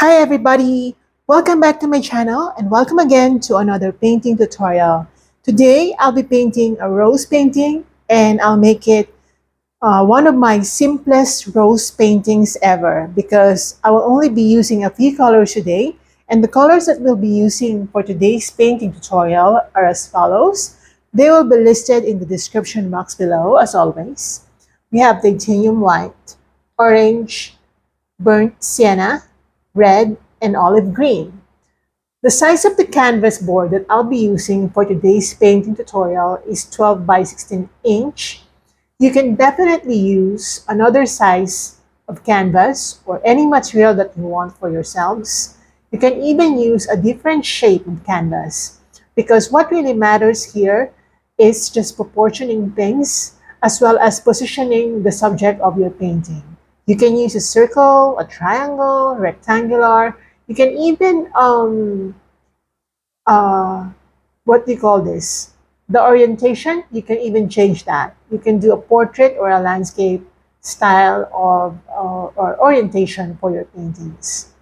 Hi everybody! Welcome back to my channel and welcome again to another painting tutorial. Today I'll be painting a rose painting and I'll make it one of my simplest rose paintings ever because I will only be using a few colors today, and the colors that we'll be using for today's painting tutorial are as follows. They will be listed in the description box below as always. We have titanium white, orange, burnt sienna, red, and olive green. The size of the canvas board that I'll be using for today's painting tutorial is 12 by 16 inch. You can definitely use another size of canvas or any material that you want for yourselves. You can even use a different shape of canvas because what really matters here is just proportioning things as well as positioning the subject of your painting. You can use a circle, a triangle, rectangular. You can even uh, what do you call this? The orientation, you can even change that. You can do a portrait or a landscape style of or orientation for your paintings.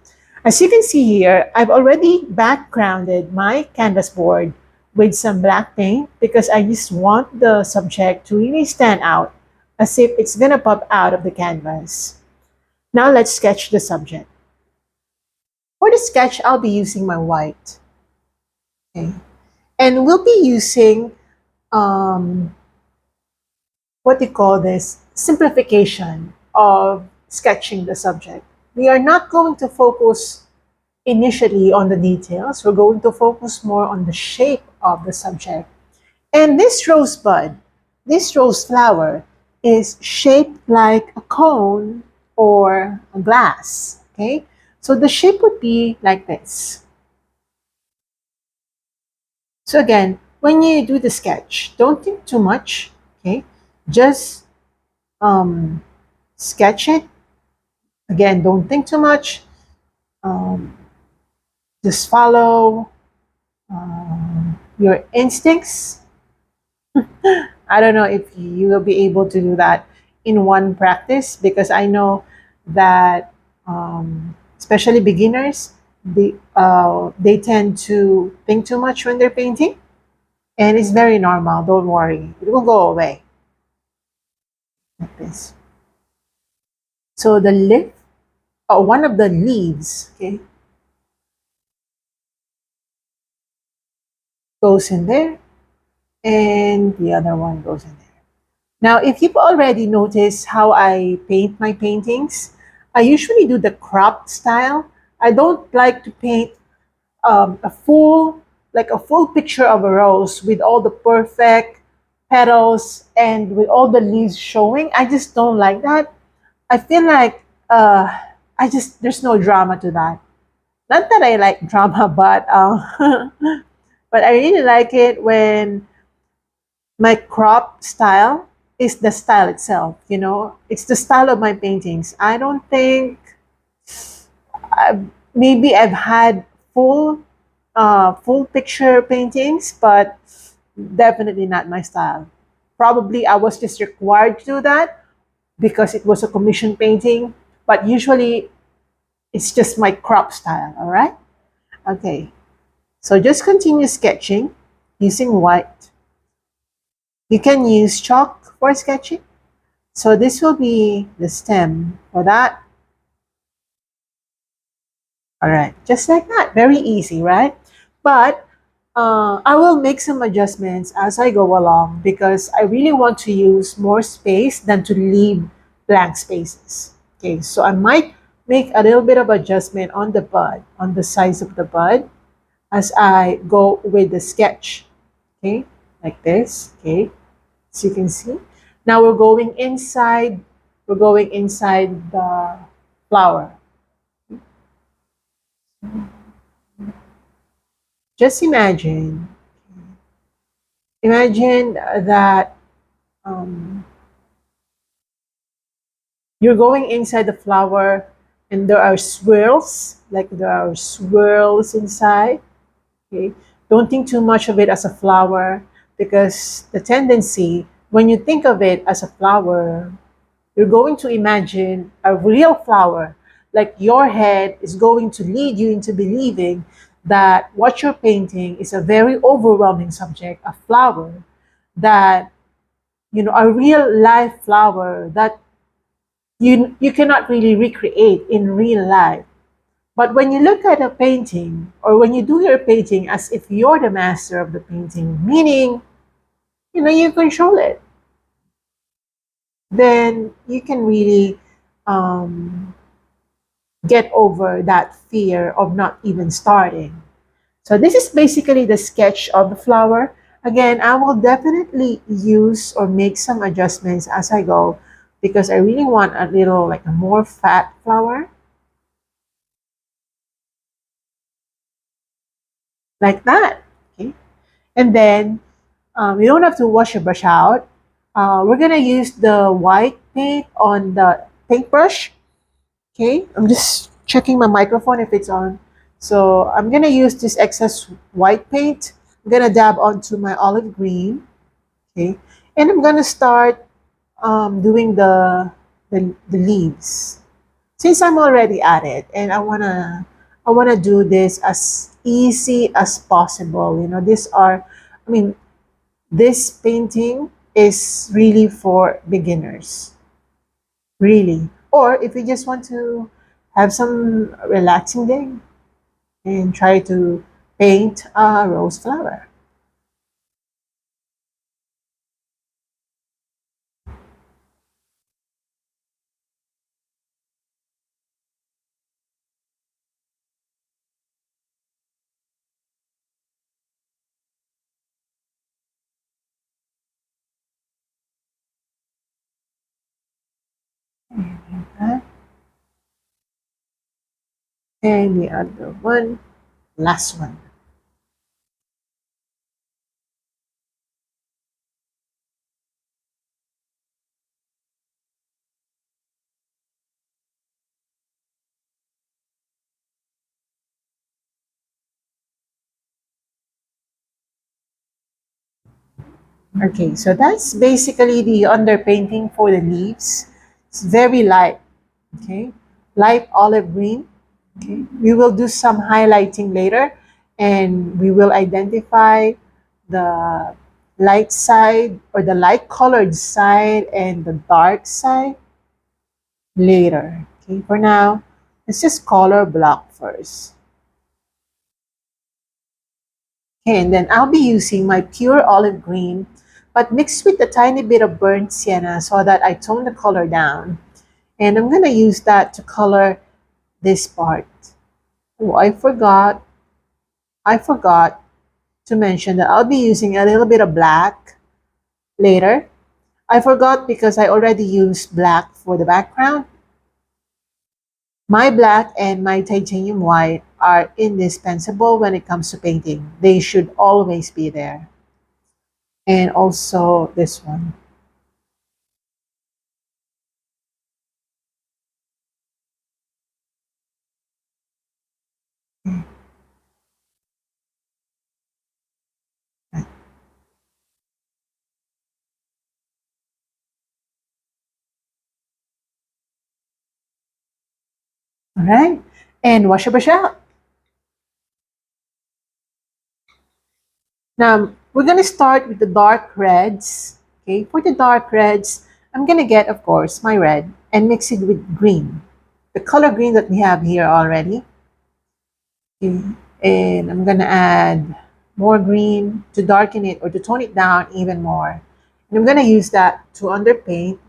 As you can see here, I've already backgrounded my canvas board with some black paint because I just want the subject to really stand out as if it's gonna pop out of the canvas. Now let's sketch the subject. For the sketch, I'll be using my white. Okay. And we'll be using um, what do you call this? Simplification of sketching the subject. We are not going to focus initially on the details. We're going to focus more on the shape of the subject. And this rosebud, this rose flower, is shaped like a cone or a glass. Okay, so the shape would be like this. So again, when you do the sketch, don't think too much. Okay, just um, sketch it. Again, don't think too much. Um, just follow your instincts. I don't know if you will be able to do that in one practice because I know that especially beginners, they tend to think too much when they're painting, and it's very normal. Don't worry, it will go away like this. So the leaf, one of the leaves, okay, goes in there, and the other one goes in there. Now, if you've already noticed how I paint my paintings, I usually do the cropped style. I don't like to paint like a full picture of a rose with all the perfect petals and with all the leaves showing. I just don't like that. I feel like there's no drama to that. Not that I like drama, but but I really like it when my crop style is the style itself. It's the style of my paintings. I don't think maybe I've had full picture paintings, but definitely not my style. Probably I was just required to do that because it was a commission painting, but usually it's just my crop style. All right. Okay, so just continue sketching using white. You can use chalk for sketching. So this will be the stem for that. All right, just like that. Very easy, right? But I will make some adjustments as I go along because I really want to use more space than to leave blank spaces. Okay, so I might make a little bit of adjustment on the bud, on the size of the bud as I go with the sketch. Okay, like this. Okay, as you can see. Now we're going inside the flower. Just imagine that um, you're going inside the flower and there are swirls inside. Okay, don't think too much of it as a flower because the tendency when you think of it as a flower, you're going to imagine a real flower, like your head is going to lead you into believing that what you're painting is a very overwhelming subject, a flower that, a real life flower that you cannot really recreate in real life. But when you look at a painting, or when you do your painting as if you're the master of the painting, meaning, you control it, then you can really um, get over that fear of not even starting. So this is basically the sketch of the flower. Again, I will definitely use or make some adjustments as I go, because I really want a little, like a more fat flower, like that. Okay. And then you don't have to wash your brush out. We're gonna use the white paint on the paintbrush. Okay, I'm just checking my microphone if it's on. So I'm gonna use this excess white paint. I'm gonna dab onto my olive green. Okay, and I'm gonna start doing the leaves. Since I'm already at it, and I wanna do this as easy as possible. I mean, this painting is really for beginners, really. Or if you just want to have some relaxing day and try to paint a rose flower. Okay. And the other one, last one. Okay, so that's basically the underpainting for the leaves. It's very light, okay? Light olive green. Okay. We will do some highlighting later, and we will identify the light side, or the light colored side, and the dark side later. Okay, for now, let's just color block first. Okay, and then I'll be using my pure olive green, but mixed with a tiny bit of burnt sienna so that I tone the color down. And I'm gonna use that to color this part. Oh, I forgot to mention that I'll be using a little bit of black later. I forgot because I already used black for the background. My black and my titanium white are indispensable when it comes to painting. They should always be there. And also this one. All right. And wash your brush out. Now, we're going to start with the dark reds. Okay, for the dark reds, I'm going to get, of course, my red and mix it with green. The color green that we have here already. Okay. And I'm going to add more green to darken it, or to tone it down even more. And I'm going to use that to underpaint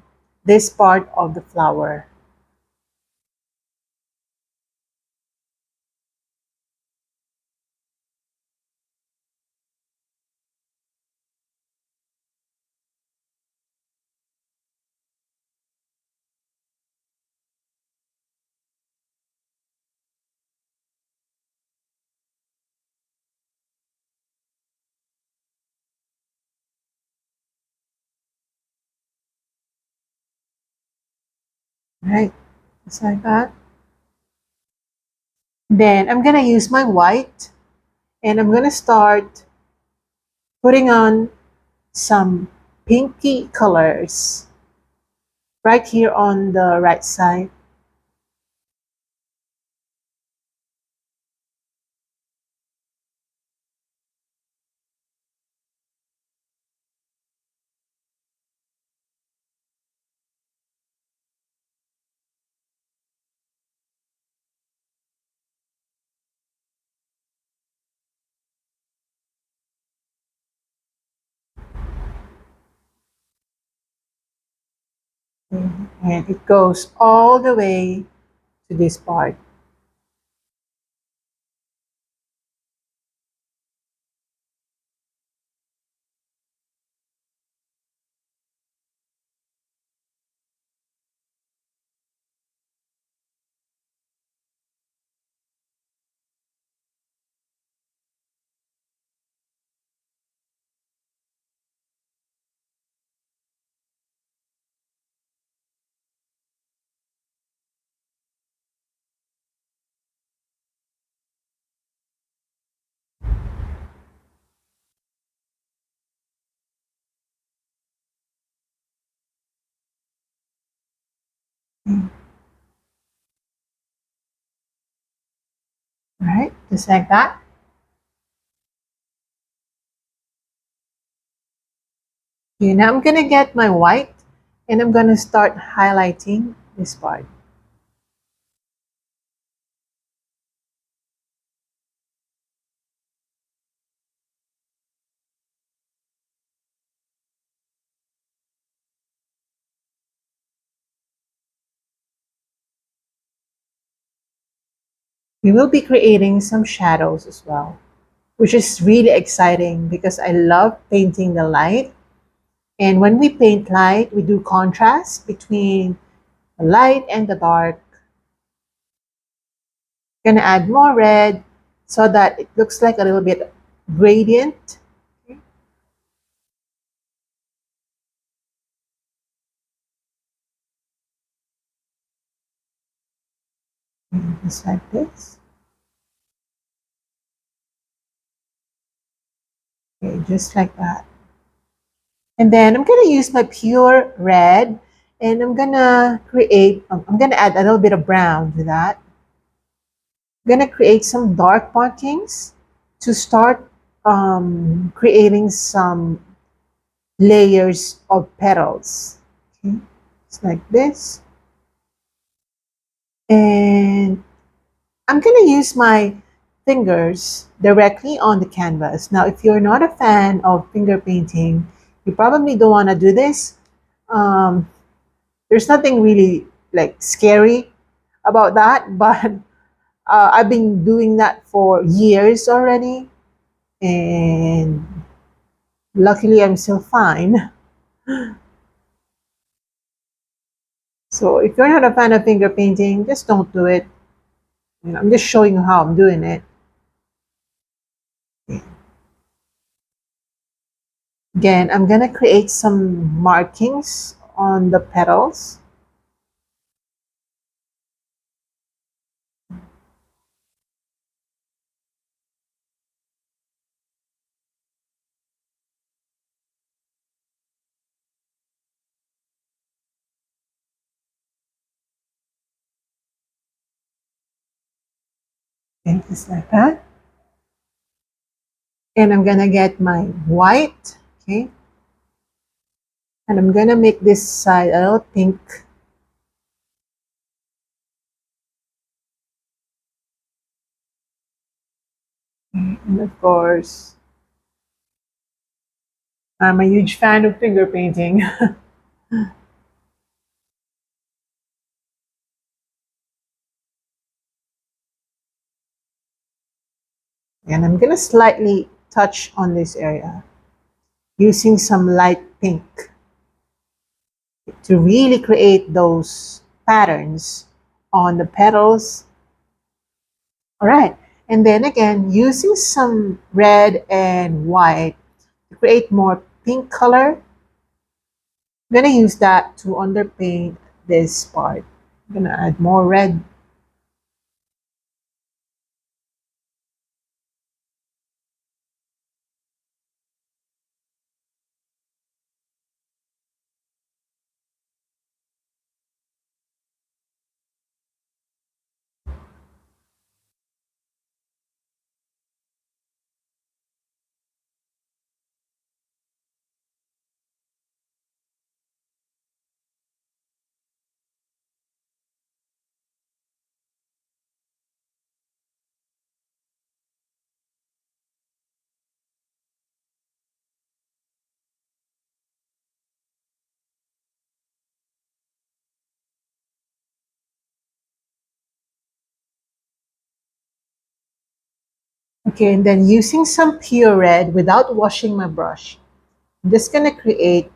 this part of the flower. Right, just like that. Then I'm going to use my white, and I'm going to start putting on some pinky colors right here on the right side. And it goes all the way to this part. All right, just like that. Okay, now I'm gonna get my white and I'm gonna start highlighting this part. We will be creating some shadows as well, which is really exciting because I love painting the light. And when we paint light, we do contrast between the light and the dark. Gonna add more red so that it looks like a little bit gradient. Just like this. Okay, just like that. And then I'm gonna use my pure red and I'm gonna create, I'm gonna add a little bit of brown to that. I'm gonna create some dark markings to start creating some layers of petals. Okay, it's like this. And I'm gonna use my fingers directly on the canvas. Now, if you're not a fan of finger painting, you probably don't wanna do this. Um, there's nothing really like scary about that, but I've been doing that for years already, and luckily I'm still fine. So if you're not a fan of finger painting, just don't do it. You know, I'm just showing you how I'm doing it. Again, I'm gonna create some markings on the petals. Okay, just like that. And I'm gonna get my white, okay, and I'm gonna make this side a little pink. And of course, I'm a huge fan of finger painting. And I'm gonna slightly touch on this area using some light pink to really create those patterns on the petals. All right. And then again, using some red and white to create more pink color, I'm gonna use that to underpaint this part. I'm gonna add more red. Okay, and then using some pure red without washing my brush, I'm just gonna create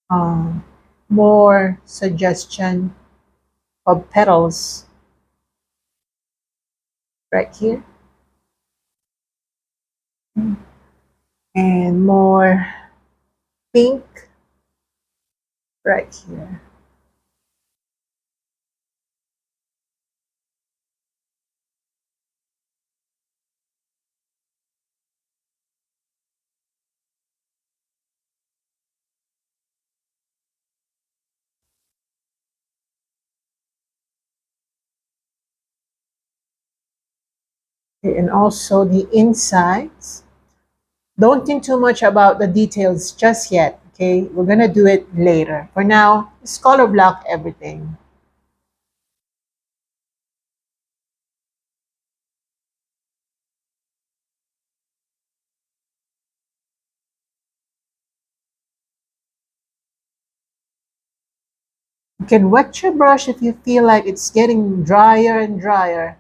um, more suggestion of petals right here, and more pink right here. Okay, and also the insides. Don't think too much about the details just yet, okay? We're gonna do it later. For now, just color block everything. You can wet your brush if you feel like it's getting drier and drier.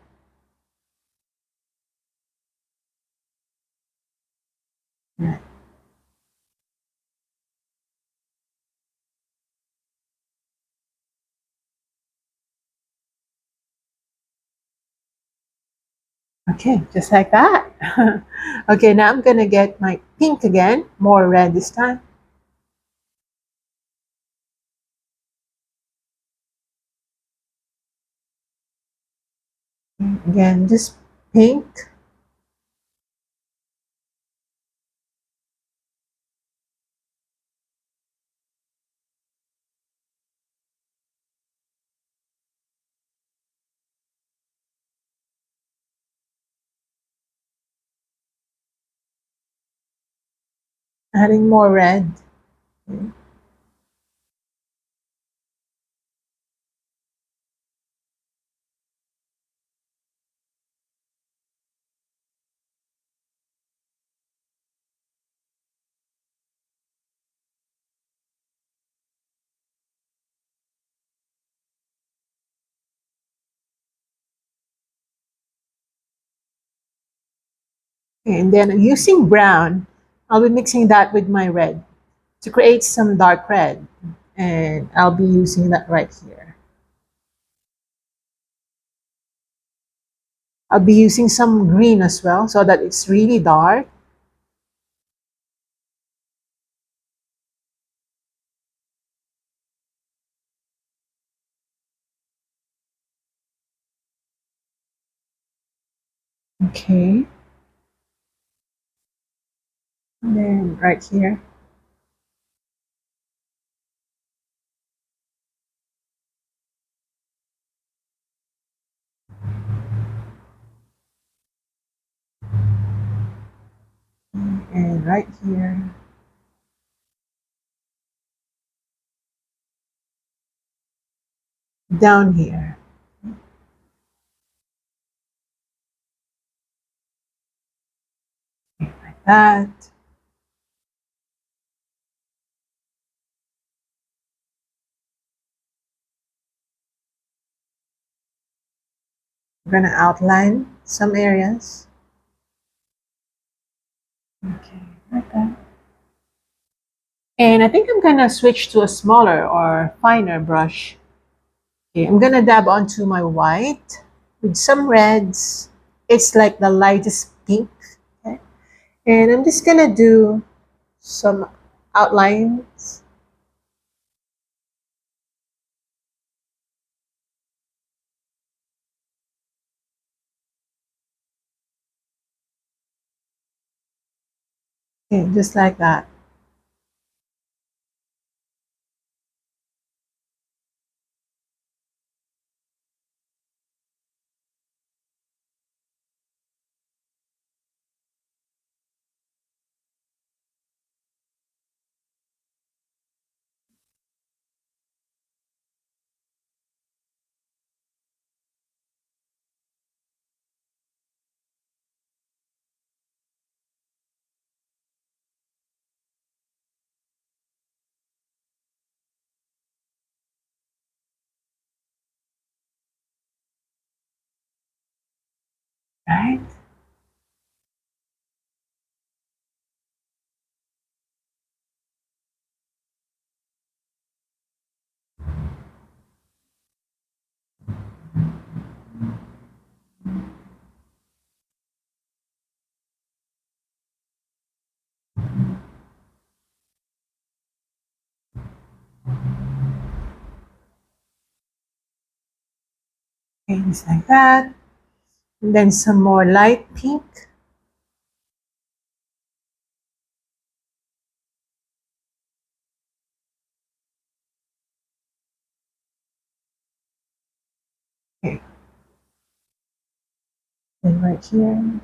Right. Okay, just like that. Okay, now I'm gonna get my pink again, more red this time. Again, just pink. Adding more red. Okay. And then using brown, I'll be mixing that with my red to create some dark red. And I'll be using that right here. I'll be using some green as well so that it's really dark. Okay. And then right here. And right here. Down here. Like that. We're gonna outline some areas. Okay, like that. And I think I'm gonna switch to a smaller or finer brush. Okay, I'm gonna dab onto my white with some reds. It's like the lightest pink. Okay. And I'm just gonna do some outlines. Okay, just like that. Right? Okay, just like that. And then some more light pink. Okay, and right here.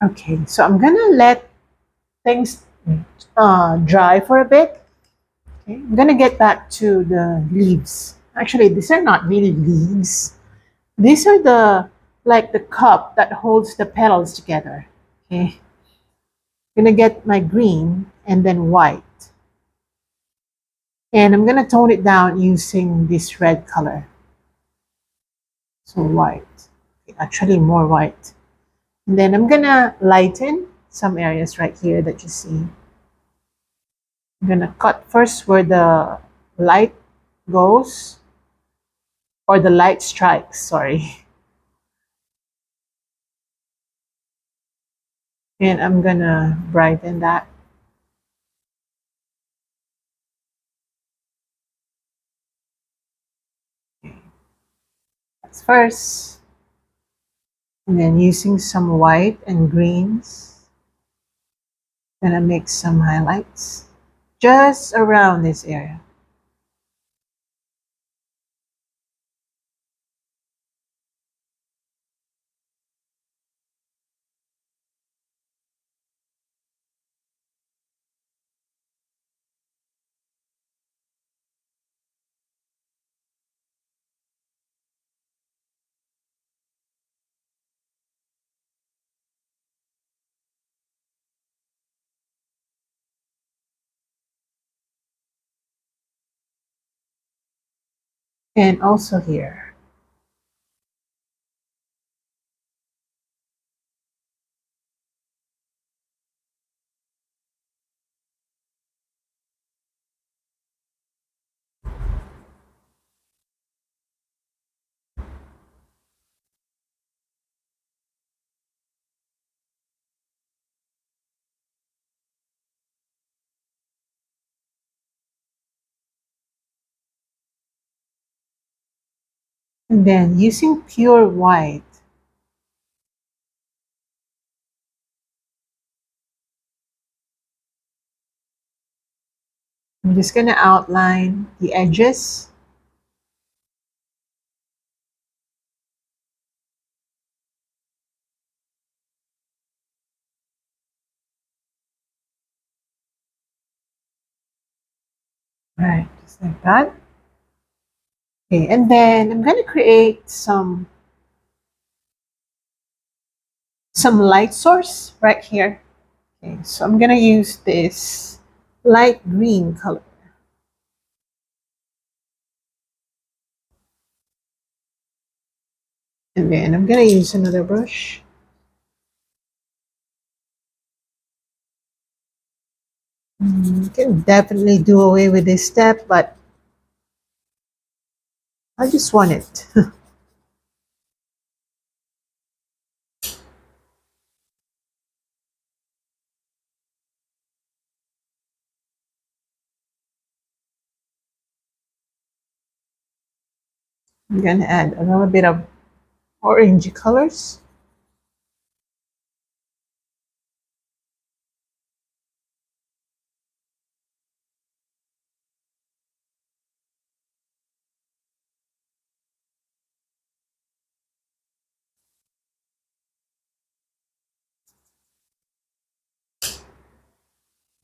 Okay, so I'm gonna let things dry for a bit. Okay, I'm gonna get back to the leaves. Actually, these are not really leaves. These are the like the cup that holds the petals together. Okay, I'm gonna get my green and then white, and I'm gonna tone it down using this red color. So white, okay, actually more white, and then I'm gonna lighten some areas right here that you see. I'm gonna cut first where the light goes, or the light strikes, sorry. And I'm gonna brighten that. That's first. And then using some white and greens, gonna make some highlights just around this area. And also here. And then using pure white, I'm just gonna outline the edges. Right, just like that. Okay, and then I'm gonna create some light source right here. Okay, so I'm gonna use this light green color. And then I'm gonna use another brush. You can definitely do away with this step, but I just want it. I'm gonna add a little bit of orangey colors.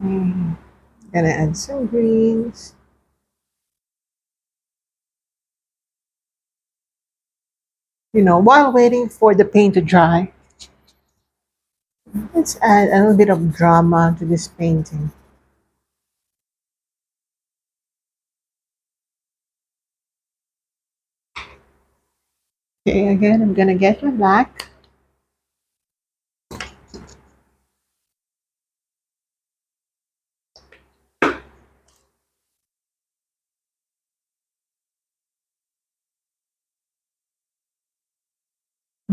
Mm, Gonna add some greens. While waiting for the paint to dry, let's add a little bit of drama to this painting. Okay, again, I'm gonna get my black.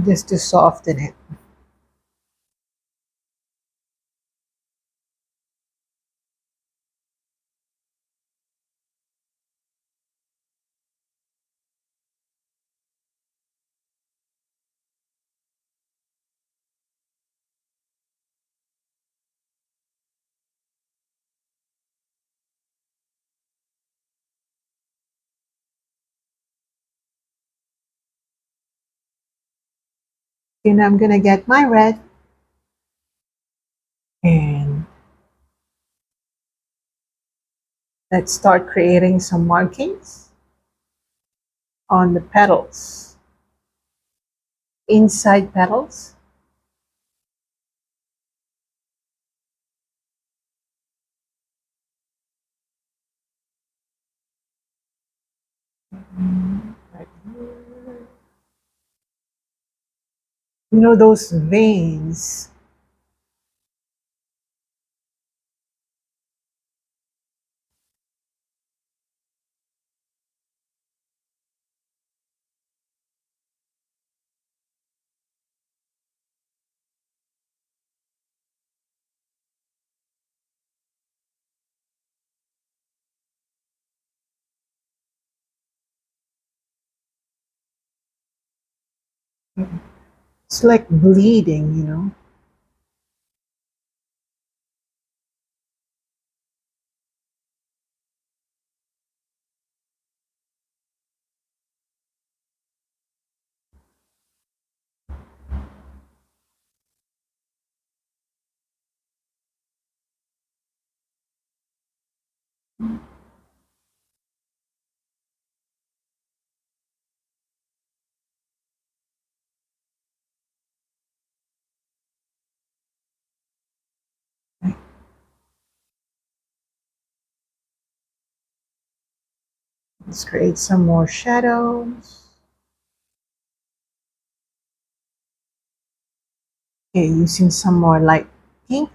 Just to soften it. Okay, now I'm gonna get my red and let's start creating some markings on the petals, inside petals. Right here. Those veins. It's like bleeding. Let's create some more shadows. Okay, using some more light pink.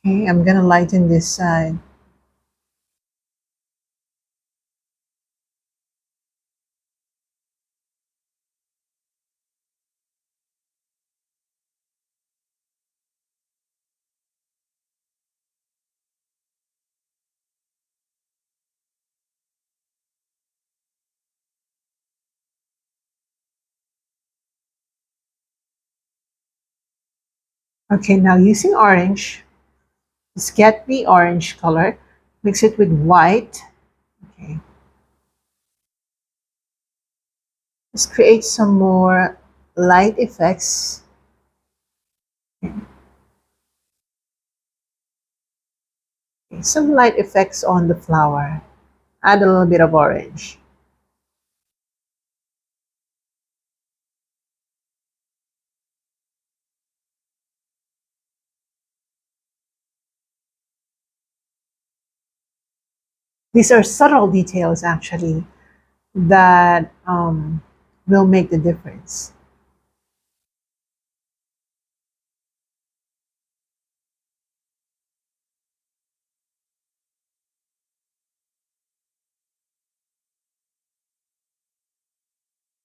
Okay, I'm gonna lighten this side. Okay, now using orange, let's get the orange color, mix it with white. Okay, let's create some more light effects. Okay, some light effects on the flower. Add a little bit of orange. These are subtle details, actually, that will make the difference.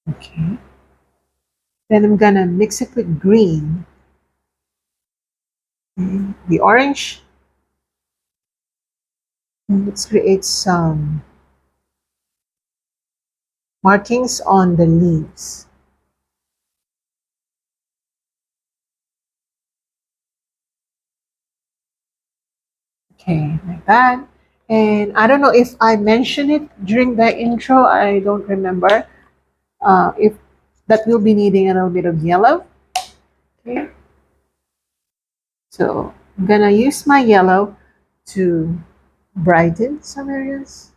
Okay. Then I'm gonna mix it with green. Okay. The orange. And let's create some markings on the leaves. Okay, like that. And I don't know if I mentioned it during the intro. I don't remember. If that will be needing a little bit of yellow. Okay. So I'm gonna use my yellow to brighten some areas.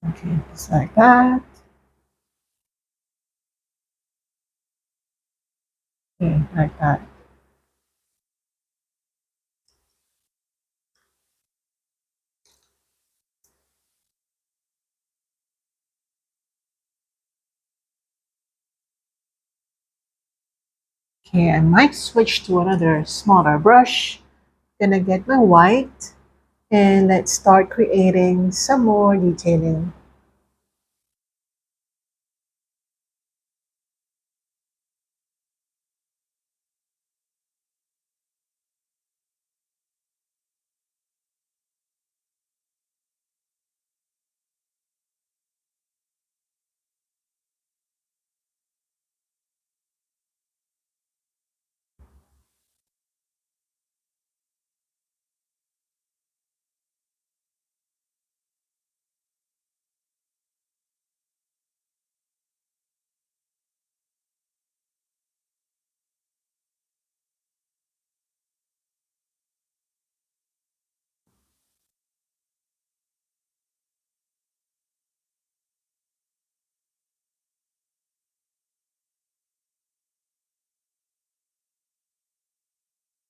Okay, just like that. Okay, like that. Okay, I might switch to another smaller brush. Gonna get my white and let's start creating some more detailing.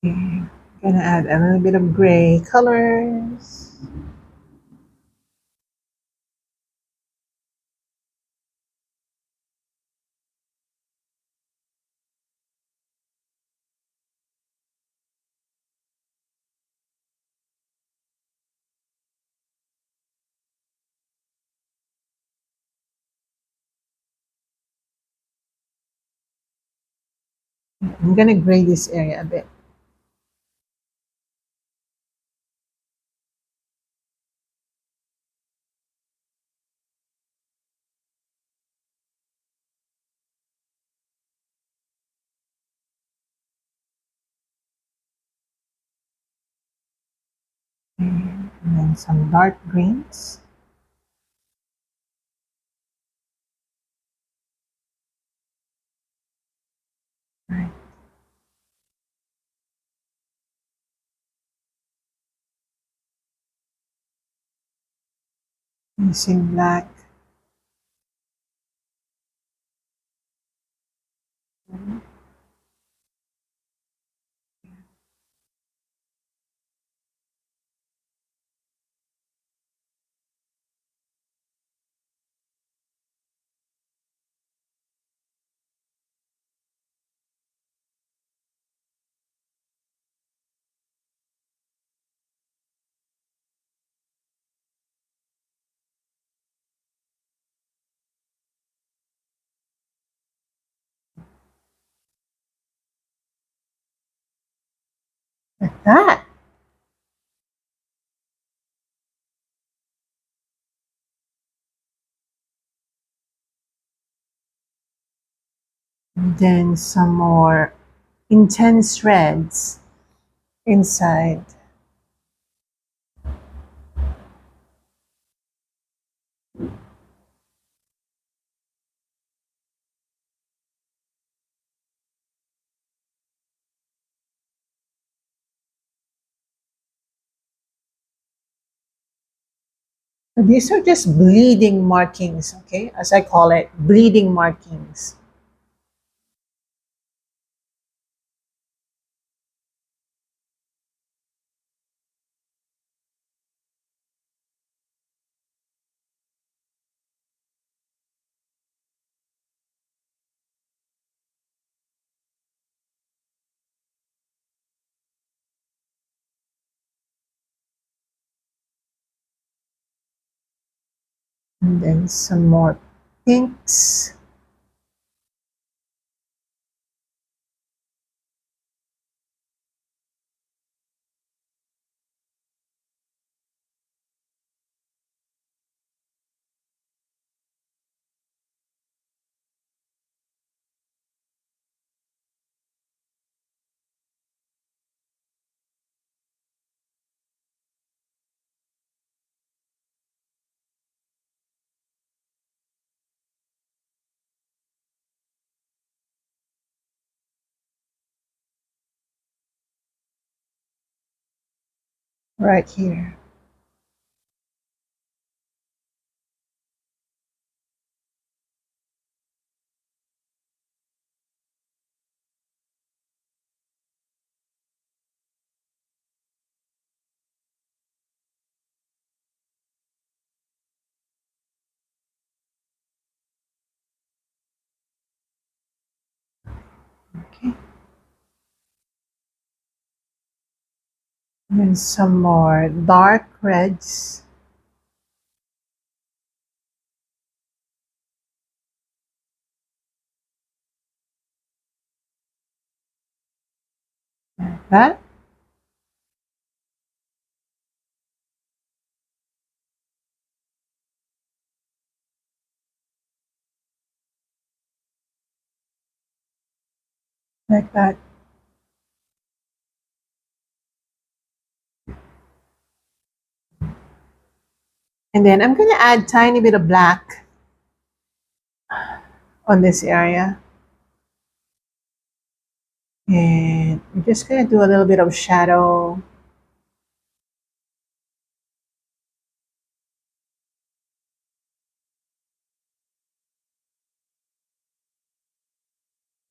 Okay, gonna add a little bit of gray colors. I'm gonna gray this area a bit. And then some dark greens. Right. Using black. Like that. And then some more intense reds inside. So these are just bleeding markings, okay? As I call it, bleeding markings. And then some more pinks. Right here. Okay. And then some more dark reds. Like that. Like that. And then I'm gonna add tiny bit of black on this area. And I'm just gonna do a little bit of shadow.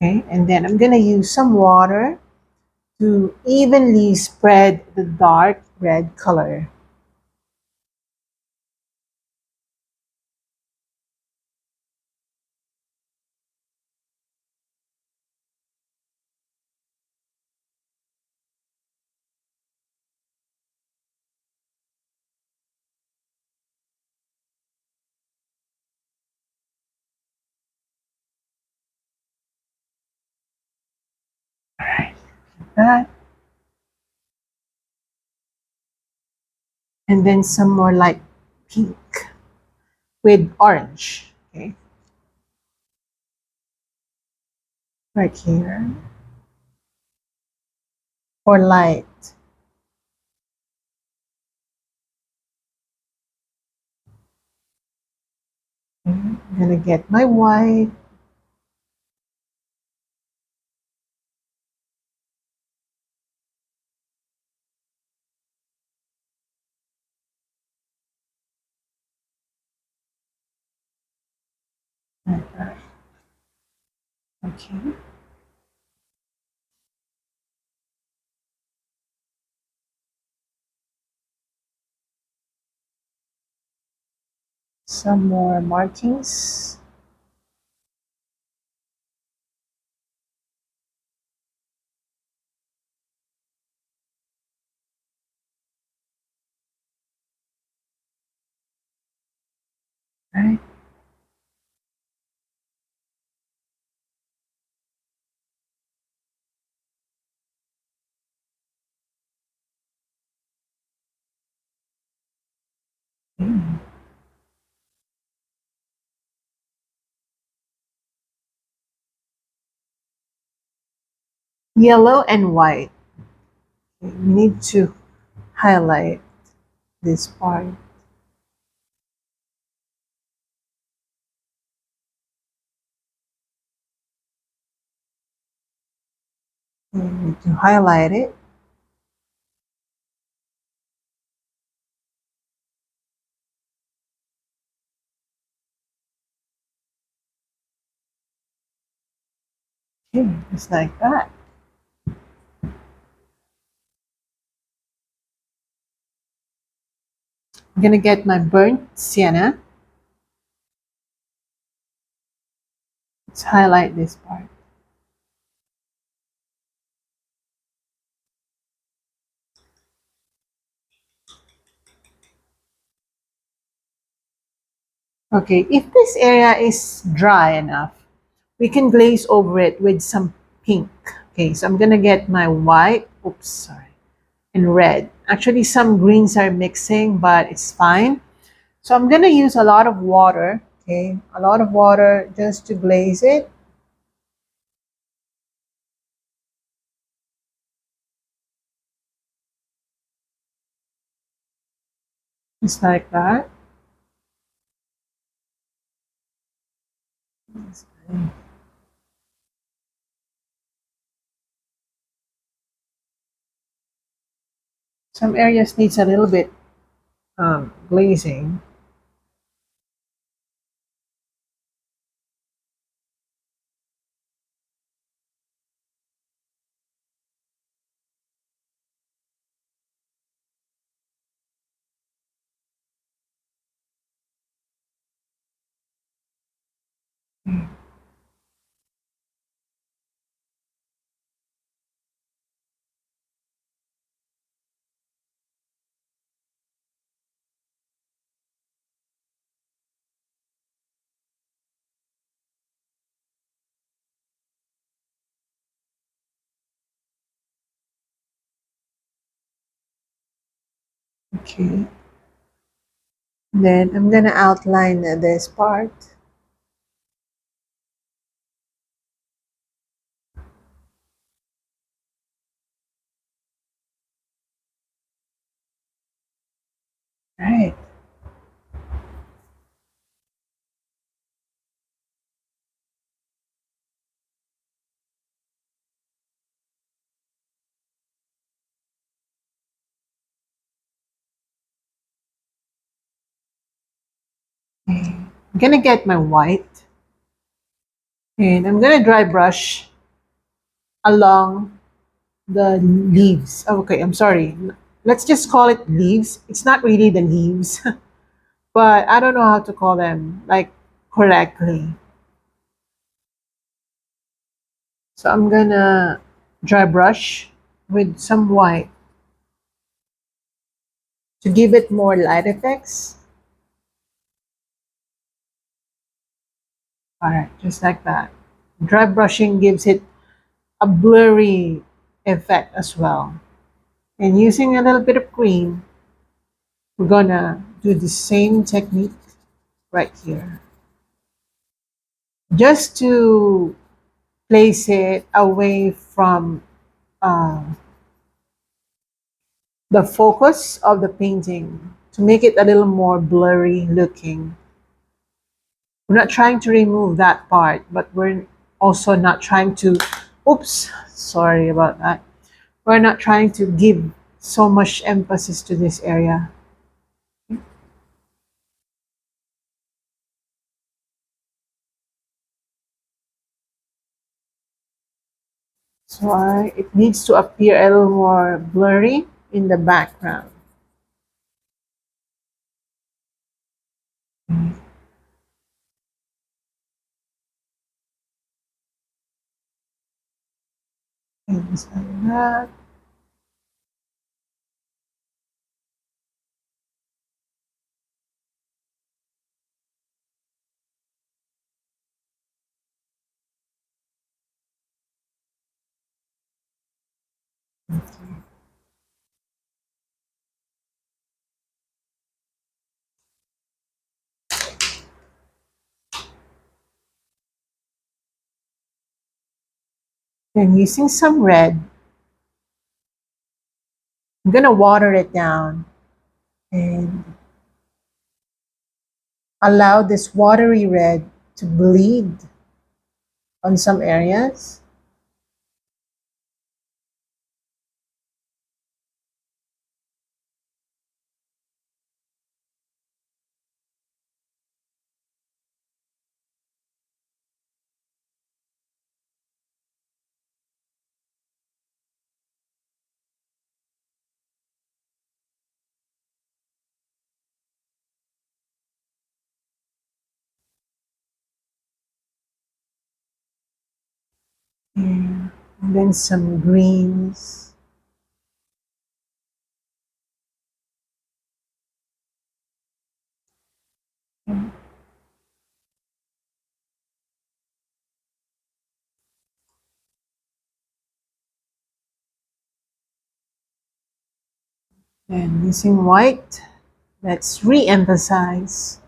Okay, and then I'm gonna use some water to evenly spread the dark red color. All right, that. And then some more light pink with orange. Okay, right here for light. Okay, I'm gonna get my white. Like that. Okay. Some more markings. Right. Okay. Yellow and white. Okay, we need to highlight this part. We need to highlight it. Okay, just like that. I'm gonna get my burnt sienna. Let's highlight this part. Okay, if this area is dry enough, we can glaze over it with some pink. Okay, so I'm gonna get my white, oops, sorry, and red. Actually, some greens are mixing, but it's fine. So I'm gonna use a lot of water, okay, a lot of water just to glaze it, just like that. Some areas needs a little bit glazing. Okay, then I'm gonna outline this part. Right. Okay. I'm gonna get my white and I'm gonna dry brush along the leaves. Oh, okay, I'm sorry. Let's just call it leaves. It's not really the leaves, but I don't know how to call them like correctly. So I'm gonna dry brush with some white to give it more light effects. All right, just like that. Dry brushing gives it a blurry effect as well. And using a little bit of green, we're gonna do the same technique right here. Just to place it away from uh, the focus of the painting to make it a little more blurry looking. We're not trying to remove that part, but we're also not trying to, oops, sorry about that. We're not trying to give so much emphasis to this area. So it needs to appear a little more blurry in the background. Things like that. Then using some red, I'm gonna water it down and allow this watery red to bleed on some areas. And then some greens. And using white, let's re-emphasize.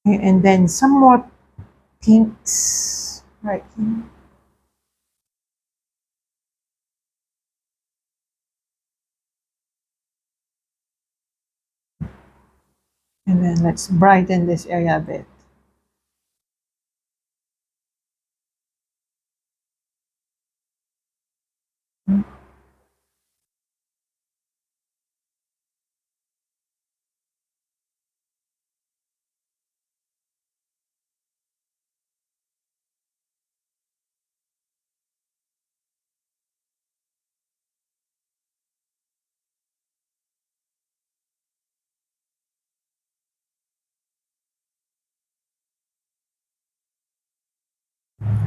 Okay, and then some more pinks right here. And then let's brighten this area a bit.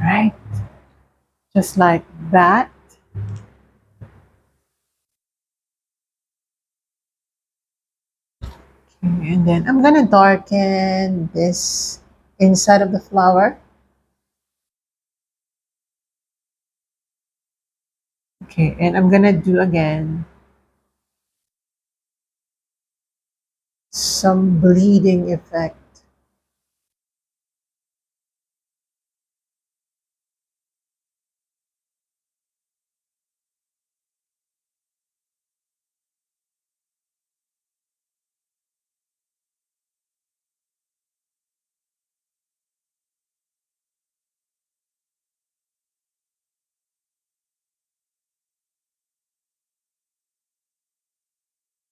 Right, just like that. Okay, and then I'm gonna darken this inside of the flower. Okay, and I'm gonna do again some bleeding effect.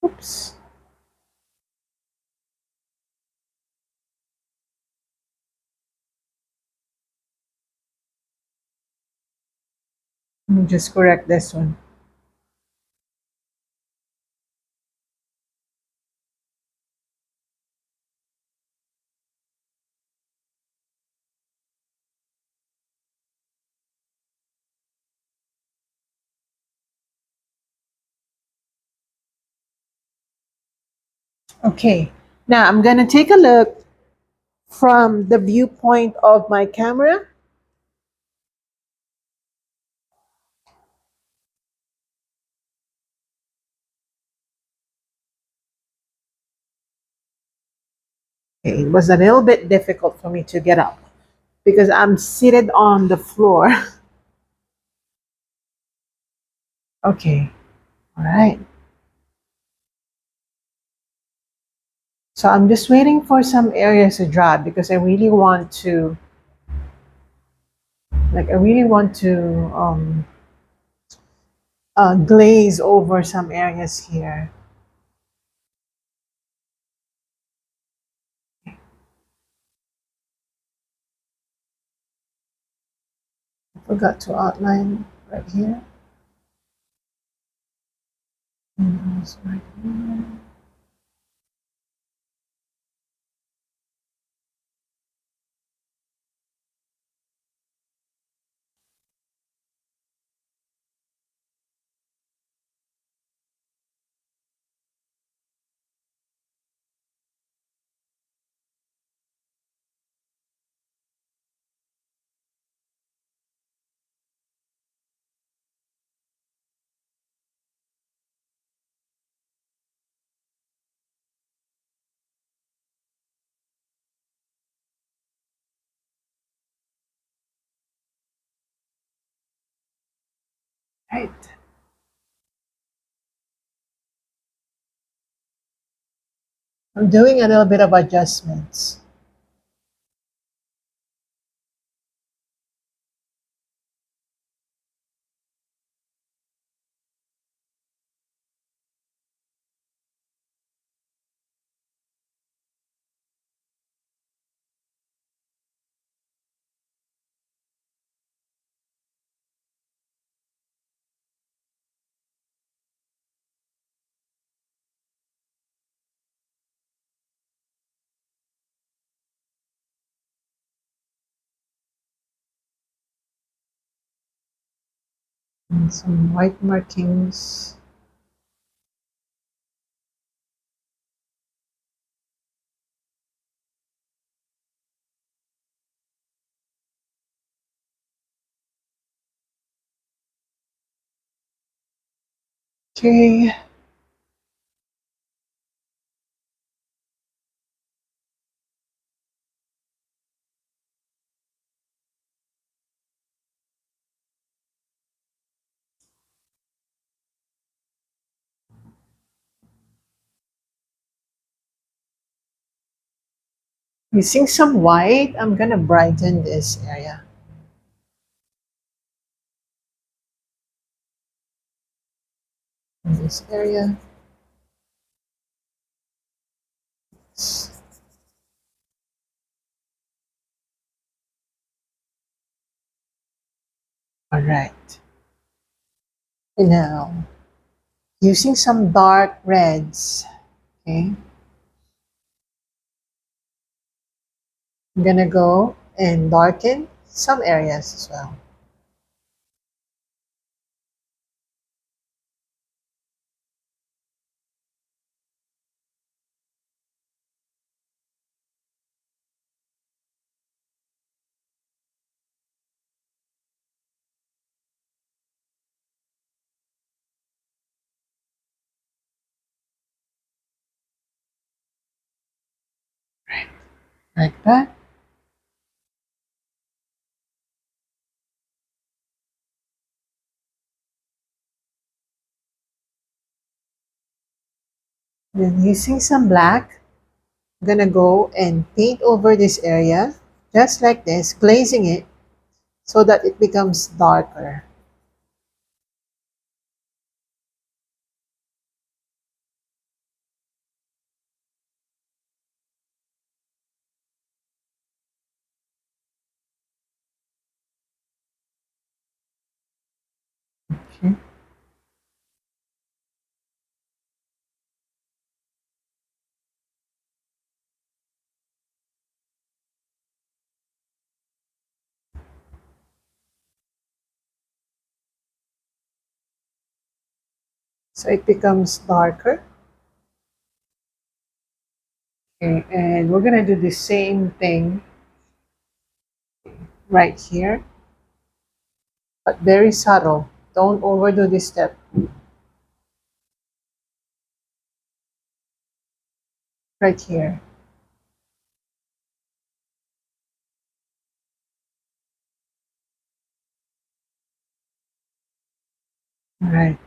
Oops. Let me just correct this one. Okay, now I'm gonna take a look from the viewpoint of my camera. Okay, it was a little bit difficult for me to get up because I'm seated on the floor. Okay, all right. So I'm just waiting for some areas to dry because I really want to glaze over some areas here. I forgot to outline right here. And also right here. Right. I'm doing a little bit of adjustments. And some white markings. Okay. Using some white, I'm gonna brighten this area. In this area. All right. And now, using some dark reds. Okay. I'm gonna go and darken some areas as well. Like that. Then using some black, I'm gonna go and paint over this area, just like this, glazing it so that it becomes darker. Okay. So it becomes darker. Okay, and we're gonna do the same thing right here, but very subtle. Don't overdo this step. Right here. All right.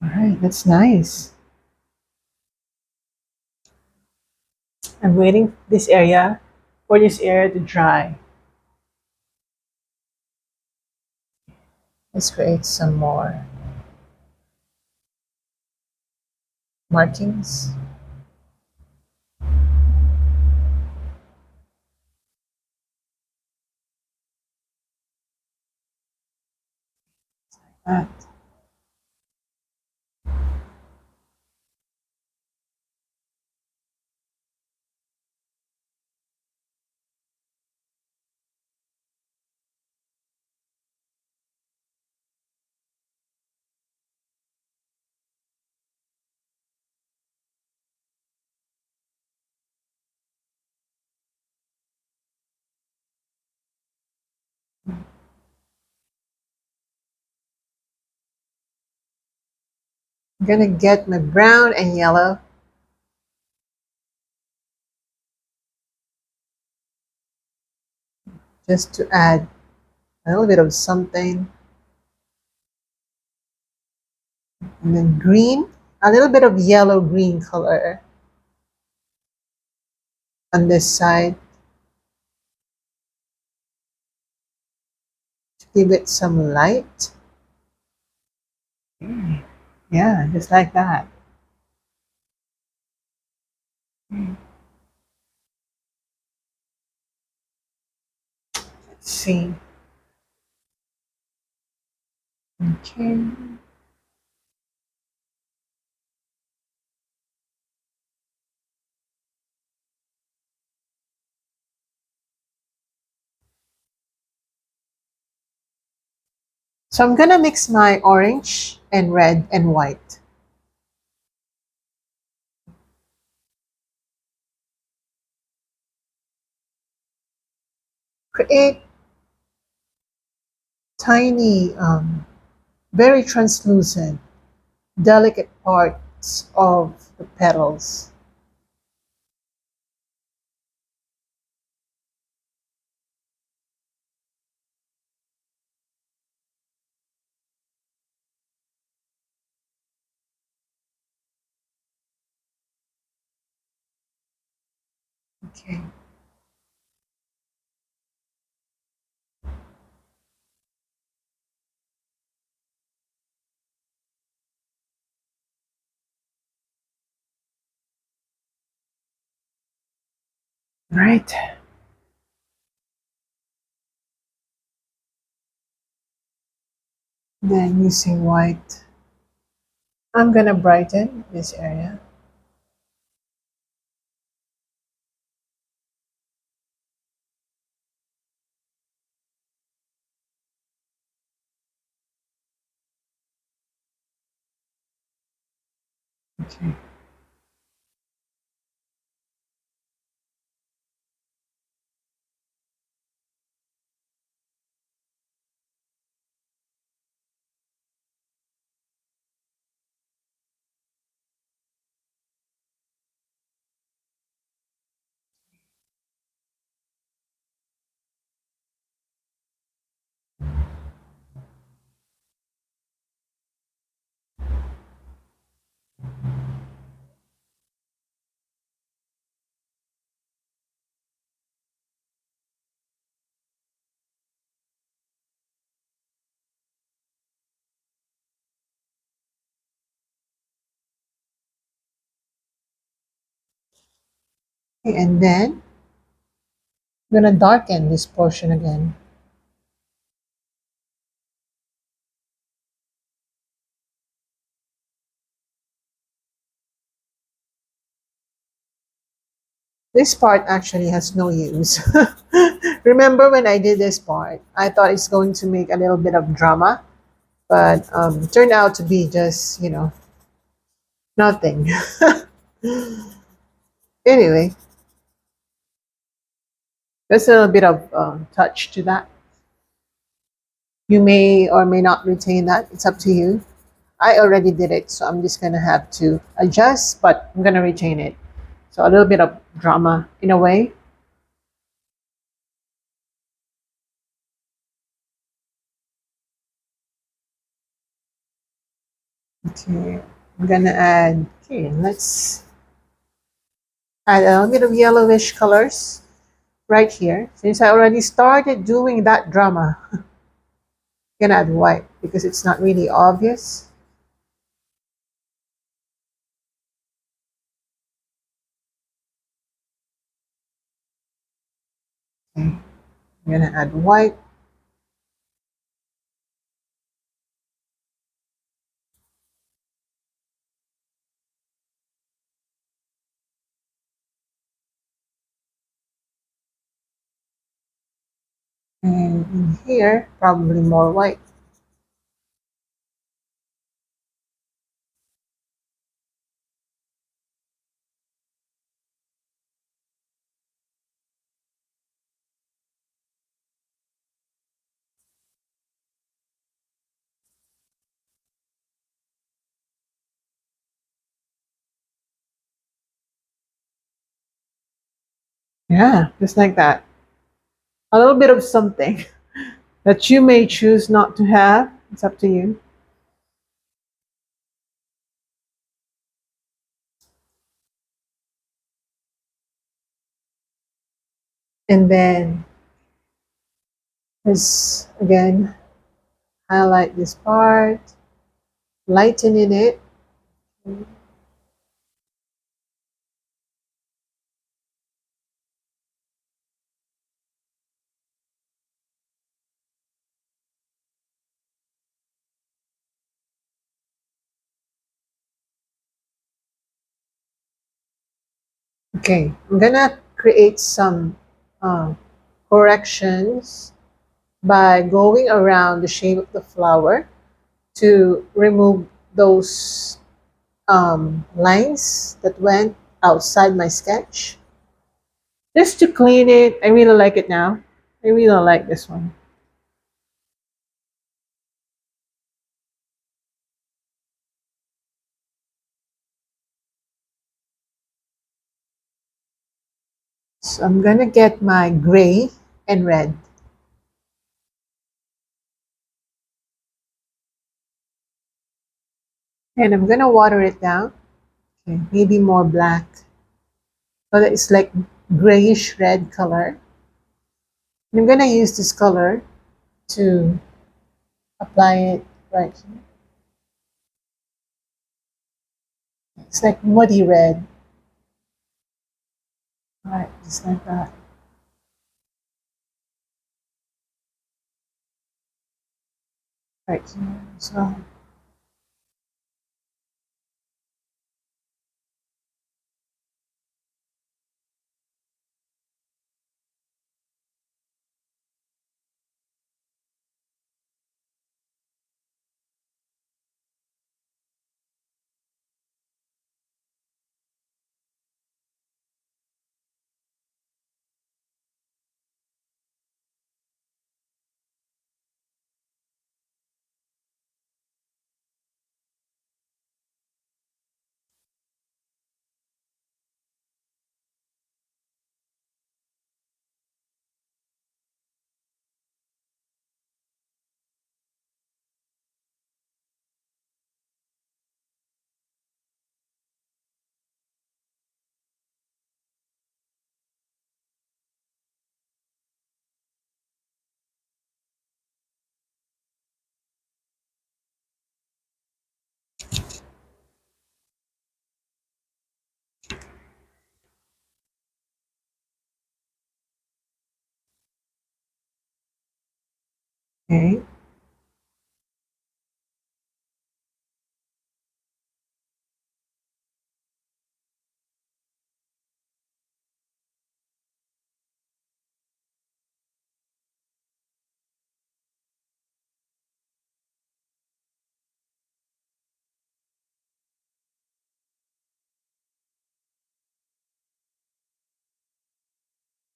All right, that's nice. I'm waiting for this area to dry. Let's create some more markings. That. I'm gonna get my brown and yellow. just to add a little bit of something. And then green, a little bit of yellow green color on this side to give it some light. Yeah, just like that. Let's see. Okay. So I'm gonna mix my orange and red and white. Create tiny, very translucent, delicate parts of the petals. Okay. Right. Then using white, I'm gonna brighten this area. Okay. Okay, and then I'm gonna darken this portion again. This part actually has no use. Remember when I did this part, I thought it's going to make a little bit of drama, but turned out to be just, nothing. Anyway, there's a little bit of touch to that. You may or may not retain that. It's up to you. I already did it, so I'm just gonna have to adjust, but I'm gonna retain it. So a little bit of drama in a way. Okay, I'm gonna add, okay, let's add a little bit of yellowish colors right here. Since I already started doing that drama, I'm gonna add white because it's not really obvious. Okay, I'm gonna add white. And in here, probably more white. Yeah, just like that. A little bit of something that you may choose not to have. It's up to you. And then just again highlight this part, lightening it. Okay, I'm gonna create some uh, corrections by going around the shape of the flower to remove those lines that went outside my sketch. Just to clean it, I really like it now. I really like this one. So I'm gonna get my gray and red. And I'm gonna water it down. Okay, maybe more black. So that it's like grayish red color. And I'm gonna use this color to apply it right here. It's like muddy red. Right, just like that. Right here as well. Okay.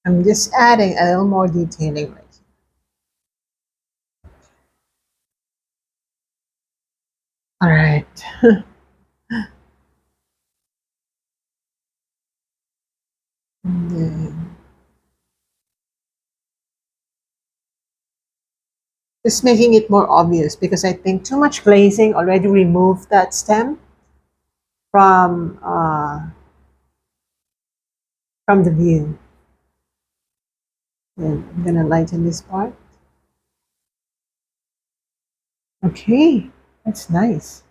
I'm just adding a little more detailing right here. All right. And then just making it more obvious because I think too much glazing already removed that stem from uh, from the view. And I'm gonna lighten this part. Okay, that's nice.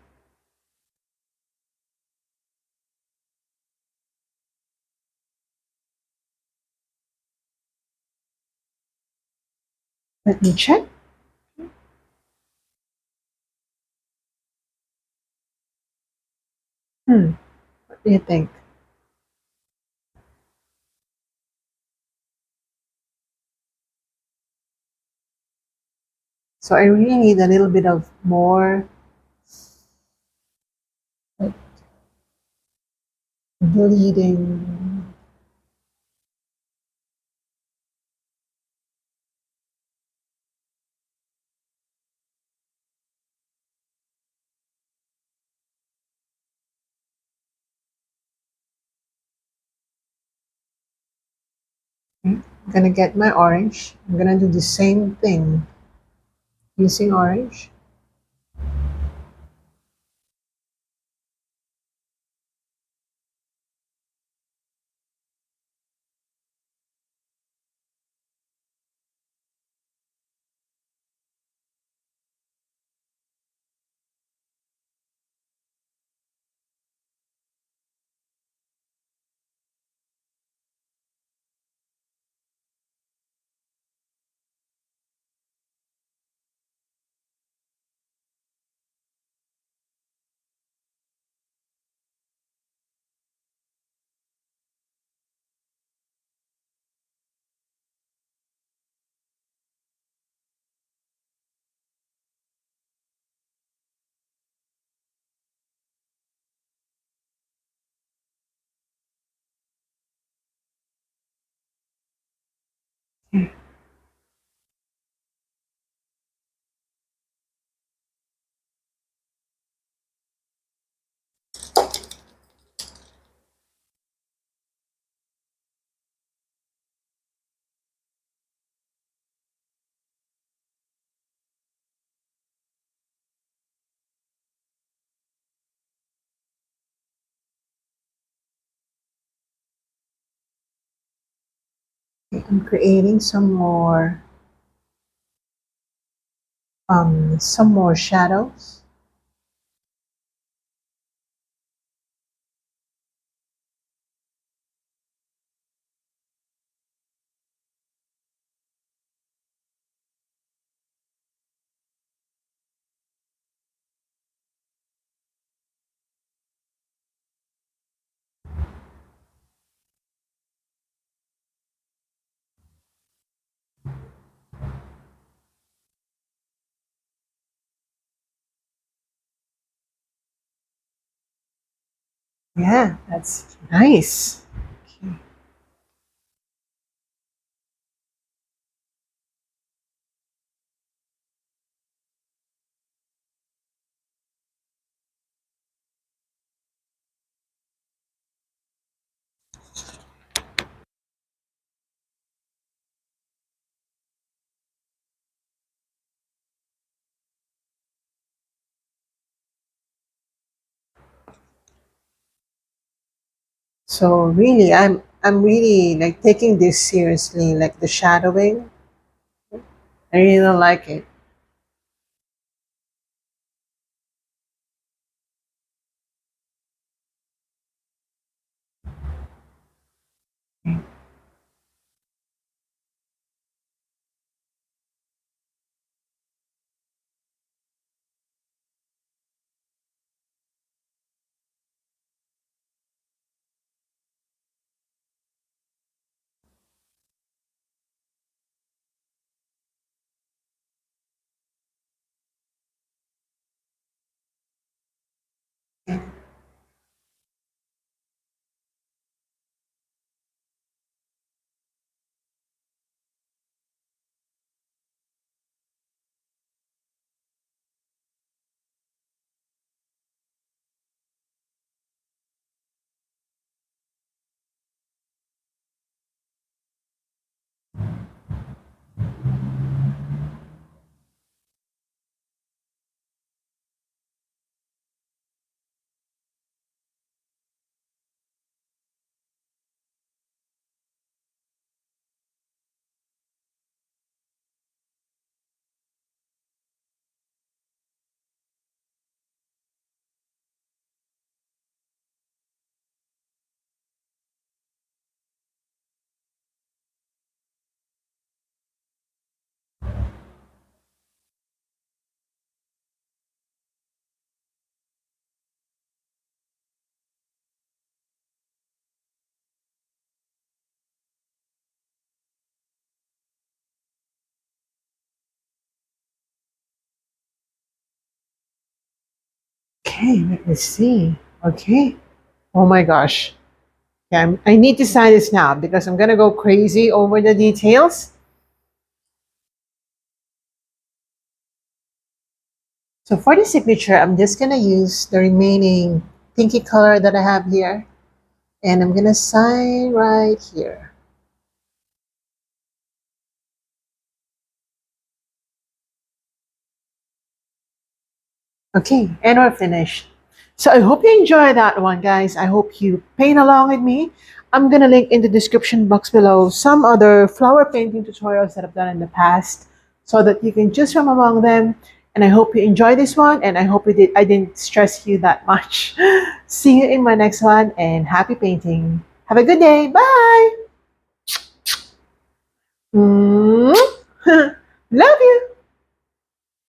Let me check. What do you think? So I really need a little bit of more like, bleeding. Okay. I'm gonna get my orange. I'm gonna do the same thing using orange. Okay, I'm creating some more shadows. Yeah, that's nice. Okay. So really, I'm really like taking this seriously, like the shadowing. I really like it. Okay, let me see. Okay. Oh my gosh. Yeah, I need to sign this now because I'm gonna go crazy over the details. So for the signature, I'm just gonna use the remaining pinky color that I have here, and I'm gonna sign right here. Okay, and we're finished. So I hope you enjoy that one, guys. I hope you paint along with me. I'm gonna link in the description box below some other flower painting tutorials that I've done in the past so that you can choose from among them. And I hope you enjoy this one, and I hope I didn't stress you that much. See you in my next one, and happy painting. Have a good day. Bye. Love you.